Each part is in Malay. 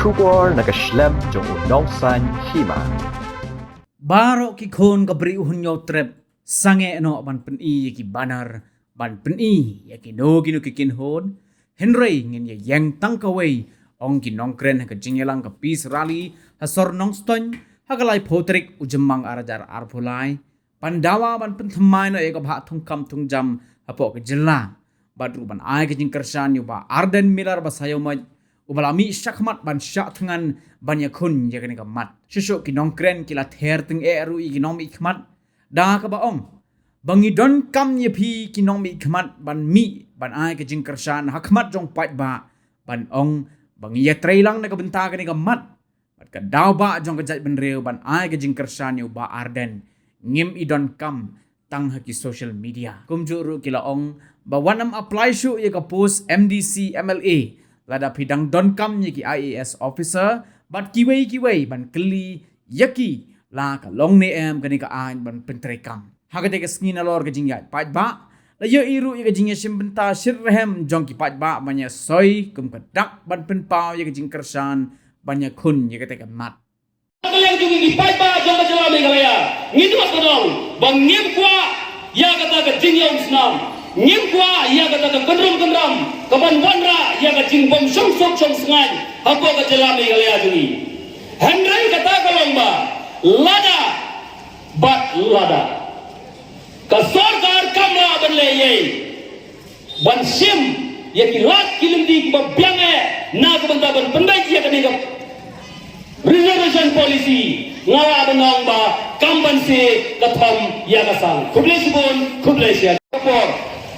syukur nakaslem jong unongsan hima. Baro ki khon ka bri hunyo trep sange no ban pen i ki banar ban pen i ya ki no ki kin hon Henry ngin ya yang tang ka wei ong ki nong kren ka jingelang ka peace rally hasor nong ston hagalai potrik ujemang arajar arpulai pandawa ban pen thmai no e ka bha thung kam thung jam apo ka jilla badru ban ai ka jing kersan yu ba arden milar ba sayo ma ubalami syakmat ban syak tengan ban yakun ya kani ka mat shusuk ki nong kren kila ther teng eru i ki nong mi khmat da ka ba ong bangi don kam ye phi ki nong mi khmat ban mi ban ai ka jing kersan hakmat jong pat ba ban ong bangi ya trailang na ka benta kani ka mat bat ka daw ba jong ka jat ban reu ban ai ka jing kersan yu ba arden ngim i don kam tang haki social media kumjuru kila ong ba wanam apply shu ye ka post MDC MLA lada pidang don kam ye ki IAS officer bat kiwei ban keli yaki la ka long ne em kani ka an ban pentre kam hagate ka skina lor ka jingya pat ba la ye iru ye ka jingya simbenta sirhem jong ki pat ba banya soy kum ka dak ban pen pau ye ka jing kersan banya kun ye ka te ka mat yang juga di pat ba jong ka jala me galaya ngidu mas kodong bang ngim kwa ya kata ka jingya snam ngim kwa ya kata ka kendram kaban wanra ya ka jing bom song sengan apa ka jala me galaya jungi Henry kata ka lomba lada bat lada ka sarkar kamla ban le ye ban sim ye ki lat kilimdi ki ba byange na ka banda ban pandai ye ka ni ka reservation policy ngara benong ba kamban se katham ya ka sang khuble sibon khuble sia kapor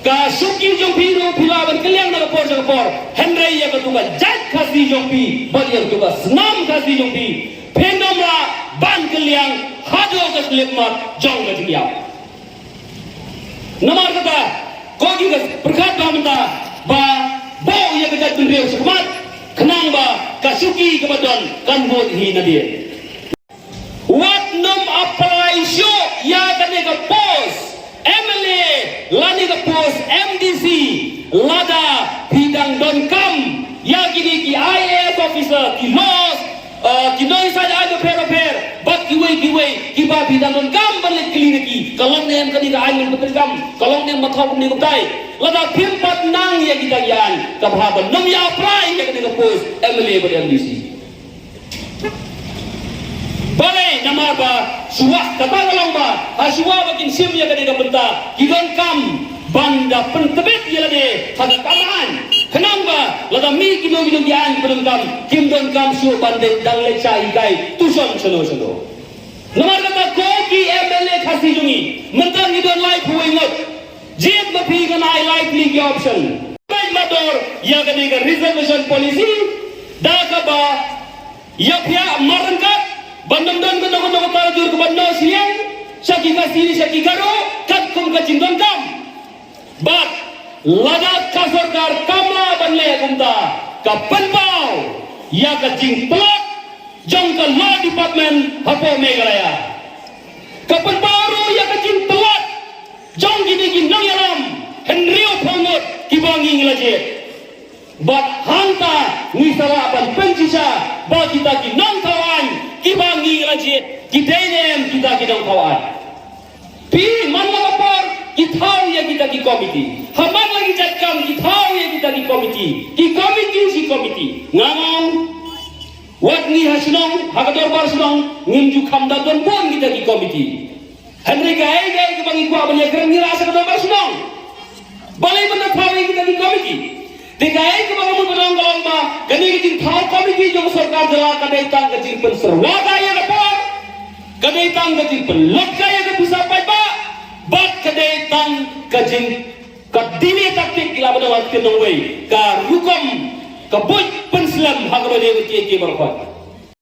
ka suki jong biru phila ban kelyang na kapor sa kapor Henry ya ka tuga jat khasi jong pi ban ya tuga snam khasi jong pi phenomra ban kelyang hado ka slipmat jong ka jingyap namar kata kogi ka berkat ba menta ba bo ya ka jat bin reu sakmat kenang ba kasuki kemadon kan bot hi na dia what nom apply show ya kane ka post MLA lani ka post MDC lada bidang don kam ya gini ki IAS officer ki los ki noi saja ada per bat ki ba bidang don kam balik kliniki kalong nem kani ka angin betul kam kalong nem mathau ni ko tai lada phimpat nang ya kita yan ka bhaban nom ya apply ya kani ka post MLA ba MDC balai nama ba suah kata kalong ba aswa bakin sim ya kani ka benta kidon kam banda pentebet ya lade hak kaman kenang ba lada mi kilo yan belum kam kim don kam su bande dang le chai kai tuson sono nomor kata koki MLA khasi jungi mentang kidon live huai ngot jet ma phi kan ai live ni ki option baik motor ya kani ka reservation policy da ka ba ya pia marangkat bandam don ko no ta jur ko bando siang saki kasini saki garo kat kum ka jindon kam bat ladat ka sarkar kamla banle kumta ka panbao ya ka jing plot jong ka law department hapo megalaya ka panbao ya ka jing plot jong gini ginang yaram Henry Phomot kibangi nglaje bat hanta ni sara ban pencisha ba kita ginang kawan kibangi nglaje kidenem kita ginang kawan pi manla kapor kithau ya kita ki committee hamar lagi jatkam kithau ya kita ki committee si committee ngamong wat ni hasinong hagador bar sinong nginju khamda don bon kita ki committee Henry gai ke bangi kwa ban ya keren ni rasa kador bar sinong balai benda thau kita ki committee dikai ke bangi mun balong balong ba gani ki thau committee jo sarkar jala kadai tang ke jing pen serwa ya kapor kadai tang ke jing pen lok ya ke bisa pai ba bat kadai tang kajing kadini taktik kila pada waktu nongwei ka rukom ka boy penslam hagro de ke berkhot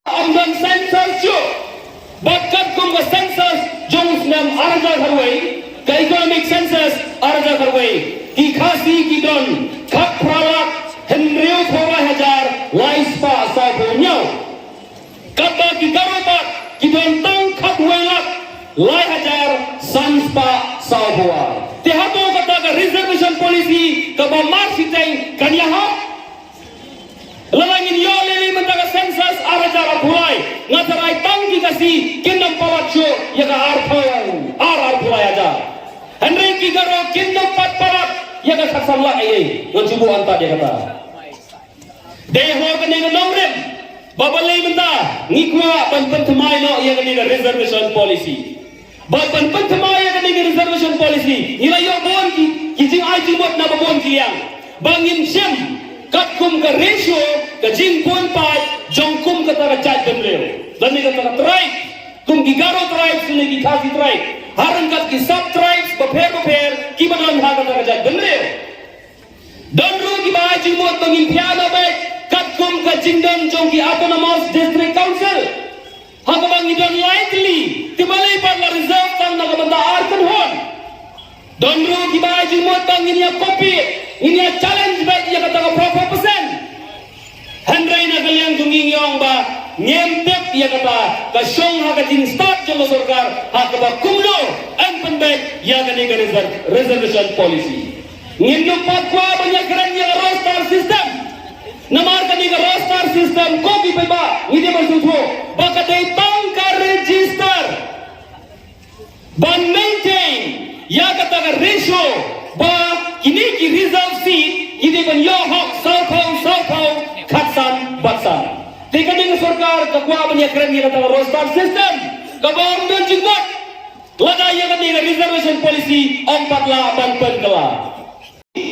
amdan sensor chu bat kat kum ka sensors jong snam arja harwei ka economic census arja harwei ki khasi ki don khap pralak henreu thowa hajar laispa sa bonyo kaba ki garobat ki don tang khap welak lai hajar sanspa sahua tehato kata ka reservation policy ka ba mark siteng kanya ha lalangin yo lele menta ka sensa ngasarai tangki kasih kingdom palatio ya ka ar pulai aja Henry Kigaro kingdom pat parat ya ka saksan la ngacubu anta dia kata deho kene nomrem babalai benda ngikwa pan thamai no ya kene reservation policy pan thamai ya kene reservation policy nilayo bon ki jing ai jing bot na bon kiliang bangin sem kat kum ka ratio ka jing pon pat jong kum ka ta chat benreo dan ni ka ta tribe kum Kigaro tribe sune ki khasi tribe haran kat ki sub tribes bapher ki badan ha ka ta chat benreo dan ru ki ba jing bot bangin piano ba kat kum ka jingdam jong ki autonomous district council ha ka bang idon likely tibalai par la reserve tang na ka banda arkan hon dan ru ki ba jing bot bangin ya copy ini challenge baik dia kata berapa persen Henry na kalian tunging yang ba ngempet dia kata ka syong ha ka tin start jelo sarkar ha ka ba kumlo ang penbaik ya ka ni reservation policy nginno pakwa banyak kerennya roster system namar ka ni roster system ko ki ba ini maksudku baka dai tangka register ban maintain ya kata ka ratio ba kini ki reserve seat ini ban yo hok saupau khatsan batsan tikani ke sarkar kakwa banyak keren ya kata roster system kabar dan jingbat lada ya kata reservation policy 4 la ban penkela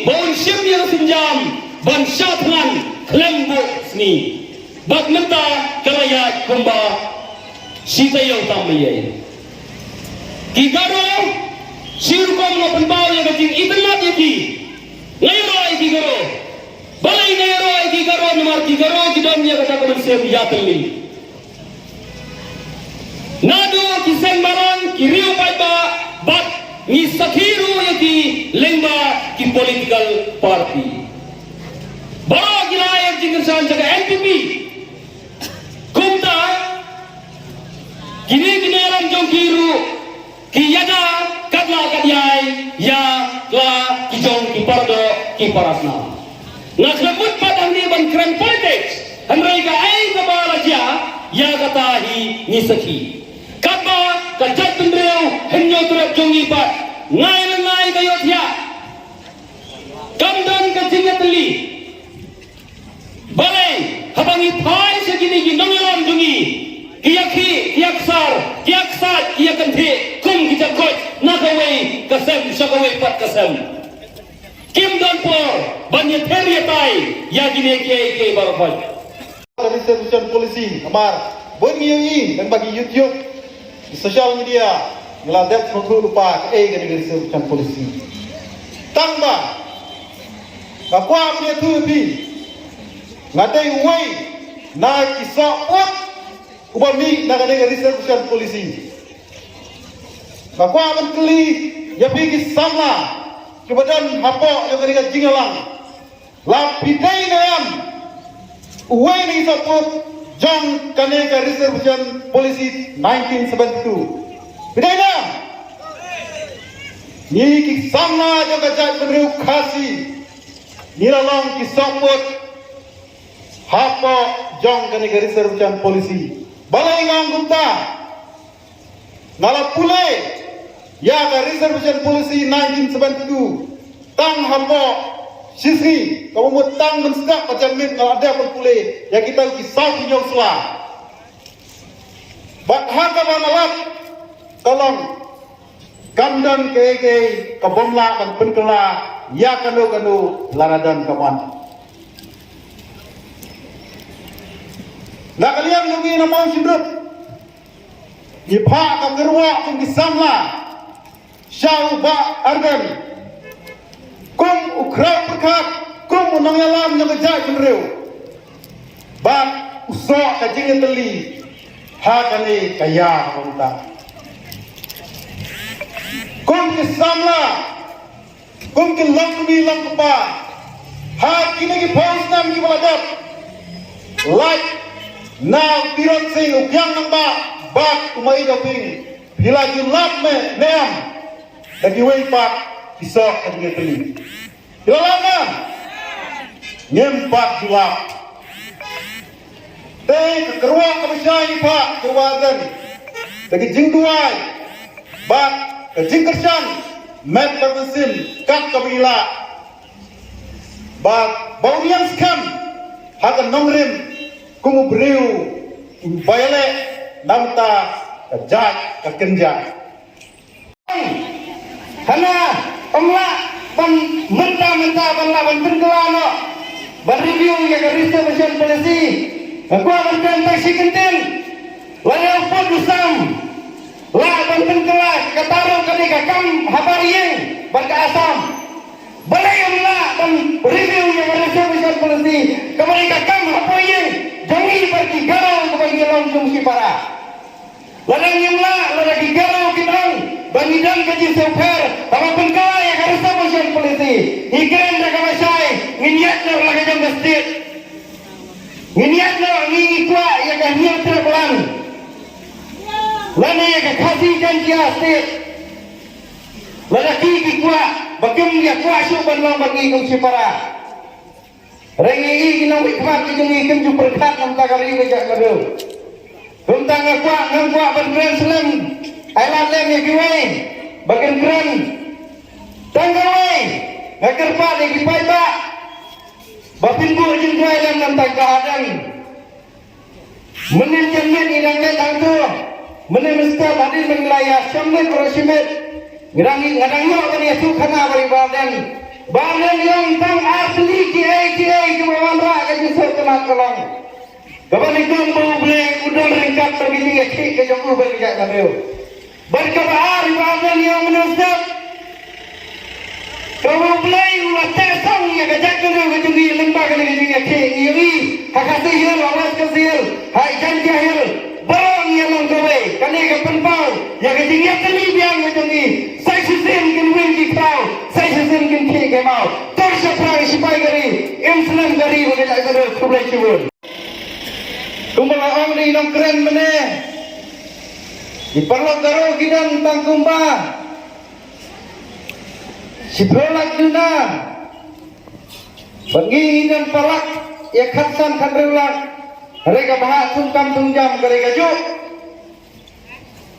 bon sim yang sinjam ban syatlan klembo sni bak menta kalaya kumba sitayo tamye Kigaro Sirkom no penbau yang kecil itulah yaki ngayro ay Kigaro balay ngayro ay Kigaro nomor Kigaro kidamnya kata komersial yatli nado kiseng barang kiriu paiba bat ni sakhiru yaki lengba ki political party baro gilayan jingersan jaga NPP kumta kini alam jong kiru kiyada kadla kadyai ya la kijong kipardo kiparasna naklebut padang ni ban kran politics hanrai ka ai ka balaja ya katahi ni sakhi kaba kajat pendreu henyo trap jongi pat ngai kayo thia kamdan ka jingatli balai habangi phai segini ginongelon jongi kiyaksat kiyakanthi kum kijakot nakaway kasem sakaway pat kasem kim don por banyak teriatai ya gini ke barafat reservation policy amar bunyi dan bagi YouTube di social media ngeladet semua lupa gani reservation policy tangba kakwa punya tubi ngadai way na kisah ubami nagade reservation policy bakwa man kli ya bigi samla kebadan hapo yo kali jingalang la pidai nayam uwai ni support jang kaneka reservation policy 1972 pidai na ni ki samla yo kajat penriu khasi niralang ki support hapo jang kaneka reservation policy balai ngang gumta ngala pule ya ka reservation policy 1972 tang hambo sisi kamu mau tang menskak macam ni ngala ada pun pule ya kita kisah punya usla bak haka banalat tolong kandan ke kabomla kan penkela ya kanu laradan kawan. Nak kalian lagi nama sindut, ipa kagerwa kum disamla, syau ba argan, kum ukraw perkat, kum unangyalam yang kejai penreu, bak usok kajingin teli, hakani kaya konta, kum disamla, kum kilang kepa, hakini kipos nam kibaladap, like na pirot sing ukyang nang bak umay daping bila julap me neam lagi way pak isok at ngeteli ilalangan ngem pak julap teh kekeruang kebesyai pak kewadan lagi jing duai bat ke jing kersan met berbesim kat kabila bat baurian skam hakan nongrim kumu beriu bayale namta kejak kekenja karena pemlak mentah-mentah ban pengelano ban review ya garista mesin polisi aku akan kantai si kentin layang pun dusam lah ban pengelak kataru kadi kakam habariyeng ban ke asam balai lah ban review ya garista mesin polisi kembali kakam habariyeng jangi pergi garau kembali langsung si para ladang yemla ladang garau kinang bangidan kaji sefer apa pengkala yang harus sama sian polisi ikren daga masai nginyatna laga jam masjid nginyatna ngingi kuat yang kahnya terpelan lana yang kasih janji asik lana kiki kuat bakim dia kuat syuban lang bagi kong sipara rengi kinang wikmat kijungi kim juperkat namta kari wajak kadu Tuntang ngekuak bergeran selam Ailat lem yang kiwai Bagian geran Tanggawai Ngakerpat yang kipai bak Bapin bu jeng dua lem nampak keadaan Menin jemin inang net angtu Menin mestap hadir mengelayah Syamlet berosimet Ngadang nyok kan yasu khana bari badan Badan yang tang asli kiai Kebawan rak kajusur kena kolong Kapan ikut bau bleng udang ringkat begini ya kik ke jauh berjak kabel. Berkabah ibadah yang menusuk. Bau bleng ulah tesong ya kajak kabel kejungi lembah kena kejungi ya kik ngiri. Hakasi hil awas kesil. Hai janji hil. Barang yang menggawe kena kepenpau ya kejungi ya keli biang kejungi. Saya sisim kenwin kikau. Saya sisim kik kemau. Tersa perang sipai gari. Imslam gari berjak kabel kublai cibun. Kumpul orang di nong keren meneh di perlok garo kidan tangkumba si prolak duna bagi dan palak ya khatsan khandrulak mereka bahas sungkam tungjam mereka juk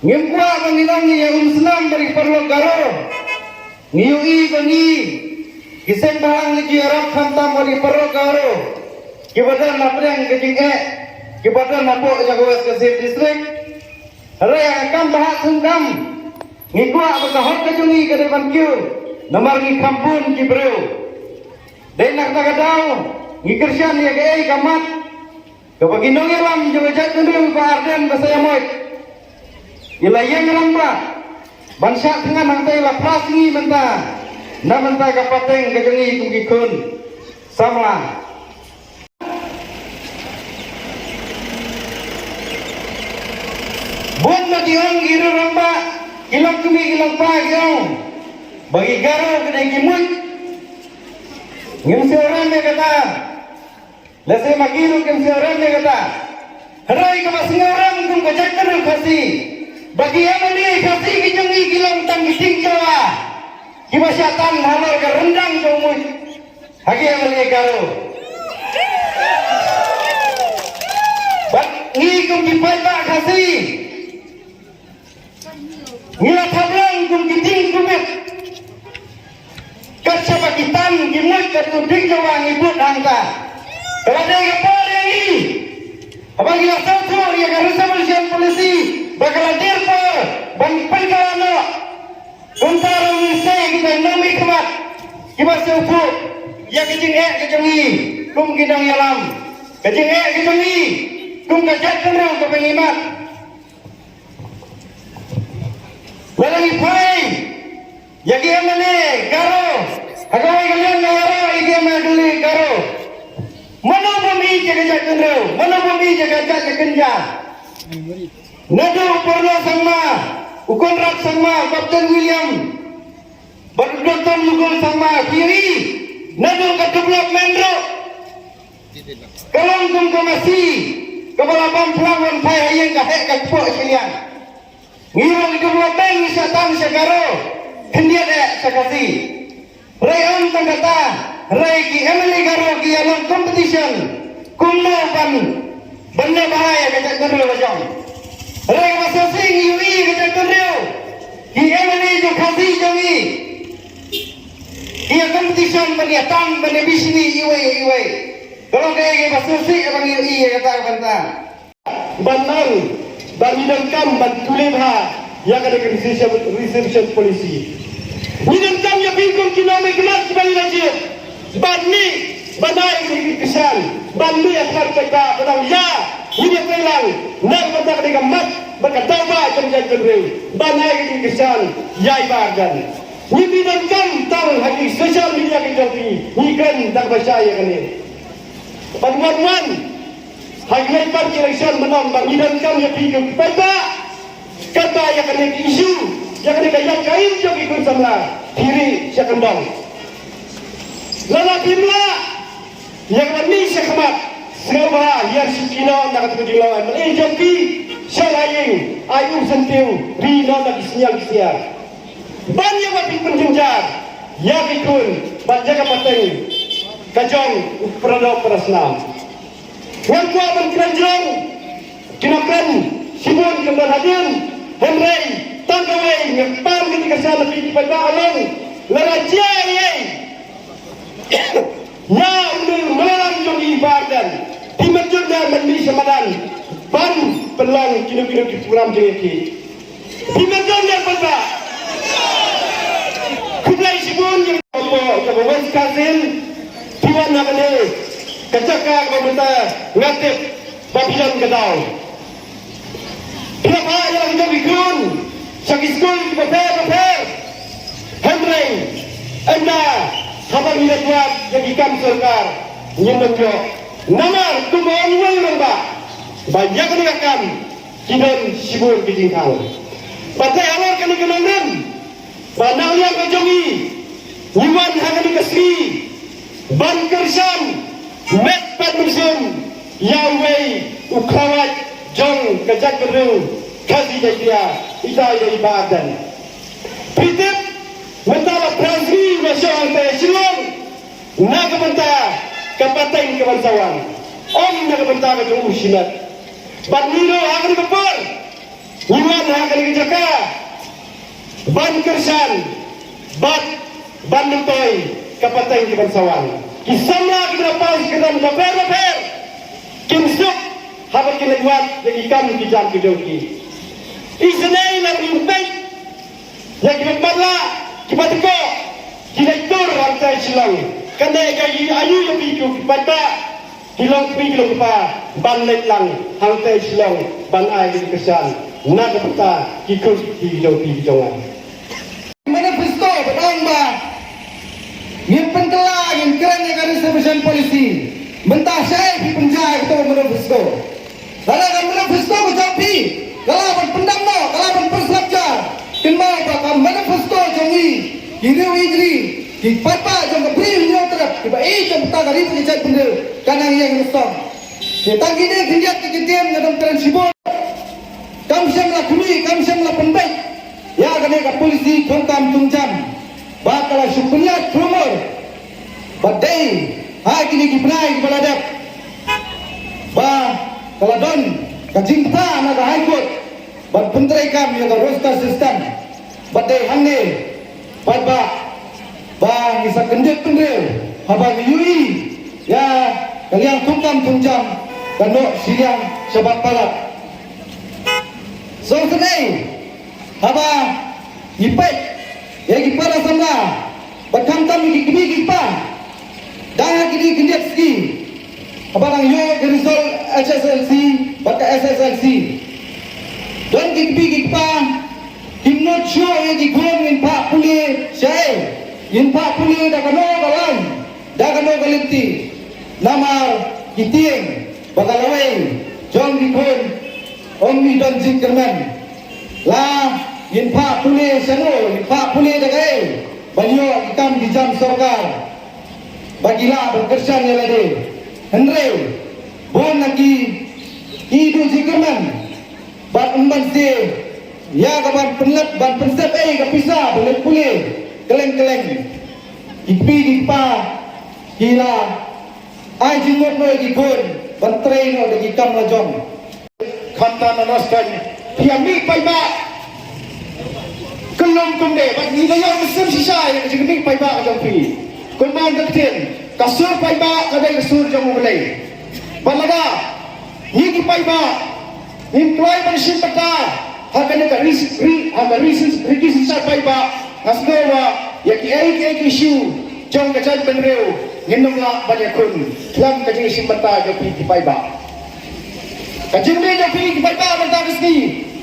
ngimpa menginang ya senam dari perlok garo ngiyui bagi kiseng bahang niji arab khantam dari perlok garo kibadan napreng kejing Kibadan nabok Jagoas Kasih Distrik Raya akan bahas sungkam Ngikuak berkahot kejungi ke depan kiu Nomor ngikampun kibreu Denak nagadau Ngikirsian ya kei kamat Kebaginong yalam jawajat kendung Pak Arden basayamoy Ilayang ramba Bansak tengah nangtai lapras ngi mentah Na mentah kapateng kejungi kungkikun Samlah Buat mationg iru ramba Kilang kumi kilang pa kilang Bagi garo kena kimut Ngimsi orang dia kata Lasi magiru ngimsi orang dia kata Harai kamasing orang kum kajak teruk kasih Bagi yang dia kasih kijungi kilang tang kising jawa Kimasyatan halor ke rendang jomut Hagi yang dia garo Bagi kum kipai tak kasih Nila tablang kum kiting kumit Kasya pakitan gimut ketudik jawang ibut angka Kepada yang kepala ini Abang gila satu yang harus sama polisi Bakal hadir per Bang pengkalano Kuntara mengisai kita nami kemat Kibat seupu Ya kejing kejengi Kum kidang yalam Kejing kejengi Kum kajat kenal kepengimat Walang ipay Yagi amane garo Agawai kalian garo Igi amane garo Mana bumi jaga kenal Mana bumi jaga kenja Nadu porno sangma Ukon rak sangma Kapten William Berdoktor mukul sangma Kiri Nadu ketublak mendro Kalong kum komasi Kepala bamplang wan pay hayang kahek kakpok silian Ngirong itu belakang wisatan segaro Hendia dek sekasi Rayon tanggata Rai ki Emily Garo ki along competition Kumno ban Benda bahaya kajak garo bajong Reng masuk sing UI kita kerja. Ia mana jo kasi jami. Ia competition berniatan berbisni iwe. Kalau dia masuk sing abang UI kata banta. Banang dan hidangkan bantulebha yang ada reception polisi. Hidangkan ya bingung kilometer kelas sebagai lajib. Bani banai ini kesan. Bani akan mereka benang ya. Ini pelang. Nak bentak dengan mat berkata macam jalan rel. Banai ini kesan. Ya ibadan. Ini hidangkan tang hati sosial media kejoki. Ikan tak percaya kini. Bantuan Hagian parti election menambah hidangkan yang hidup pada kata yang kena isu yang kena yang kain yang ikut samla kiri syakandang lala pimla yang kami syakmat segala yang sukina nak terjelawan menjadi syaraying ayu sentiu rina nak sinyal siar banyak wapi penjenjar yang ikut banjaga pateng kajong produk perasnam yang kuat berkerajaan, kinakan Simon kembali hadir, Henry Tangkawai ngepang ketika saya lebih pada alam, leraja ini, ya untuk melarang jogi ibadan, di masjid dan mandi semadan, ban pelang kilo-kilo di program JKT, di masjid dan pada, kublai Simon yang kebawas kasil, Tuan Nakane. Kecakar pemerintah ngatip Babilan Kedau. Kenapa yang kita bikin? Sakit skul berper. Henry, anda sabar minat buat jadikan serkar. Nyembengjo. Namar tumbang uang lembak. Banyak meninggalkan kidon sibur kejingkang. Partai awal kami kenangan. Banang yang kejongi. Iwan hangan dikasih. Ban kersan. Met Patmusim Yahweh Ukrawat Jong Kajak Keru Kazi Jaya Ita Ibadan Pritip Mentala Prasri Masyarakat Antara Silong Nagabanta Kapateng Kebansawan Om Nagabanta Kajong Usimat Patmino Akan Kepar Iwan Akan Kejaka Ban Kersan Ban Nutoy Kapateng Kebansawan Kisamla kita pas kita berper. Kinsuk habat kita buat jadi kami kijam kejoki. Isnai nak impai. Yang kita bala kita teko kita tur rantai silang. Kena gaji ayu yang bijuk pada kilang pa banlet lang rantai silang ban air di kesan. Nak peta kikut kejoki jongan. Manifesto berang ba. Yang pentelah yang keren yang ada reservation polisi mentah saya di penjara itu manifesto kalau akan manifesto kecapi kalau akan pendam no kalau akan perselapjar kenal bakal manifesto jongi kiri wigri di papa jong kebri nyo terap tiba jom tak kali penjajat benda karena yang nestong kita gini ginjat kejadian ngadam keren sibuk kamsem lah kuli kamsem lah penbaik ya akan ada polisi kongkam tungjam bakal syukurnya trumor badai hai kini kipenai kebaladap kalau don kajingta nak high court bad pentrai kam yang roster system badai hangne badba bisa kendek habang yui ya kalian tungkam tunjam kano siang sabat palak so senai haba ipet ya kipara sama berkantam gigi pa dah gini gendek ski abang yo result HSLC baka SSLC don gigi pa not sure ya gigon in pa puli syai in pa puli dah kano galinti namar kiting baka laweng jong gigon omni don jingkerman lah in pa puli sano in pa puli dagai banyo ikam di jam sorkar bagilah berkersan yang lade Henry bon lagi hidu jingkerman bat emban si ya kapan penlet ban pensep kapisa boleh puli keleng ipi gipa gila ai jingot no gigon ban train no dagi kam lajong kanta nanoskan Piami paiba kelum kumde bat ni yang mesin sisa yang jengni paiba ka jampi kumman dakten kasur paiba kadai kasur jamu belai balaga ni ki paiba employ manusia peta hakane ka reason sa paiba nasdowa ya ki ai issue jong ka jan benreu nginum la banyakun lam ka jing simpata jampi ki paiba kajimbe jampi ki paiba bertakas ni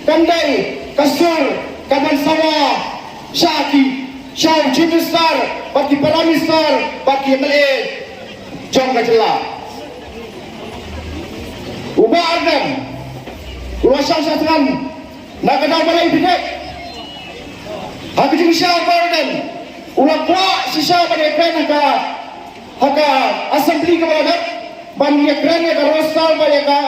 kandai kasur kaman sawa syaki syau jimistar bagi paramistar bagi MLA jong kajela ubah ardam ulasang satran nakadal balai bidak hak jing syau bardan ulang kwa sisa pada kena haka assembly ka balad ban ya kena ka rosal pada ka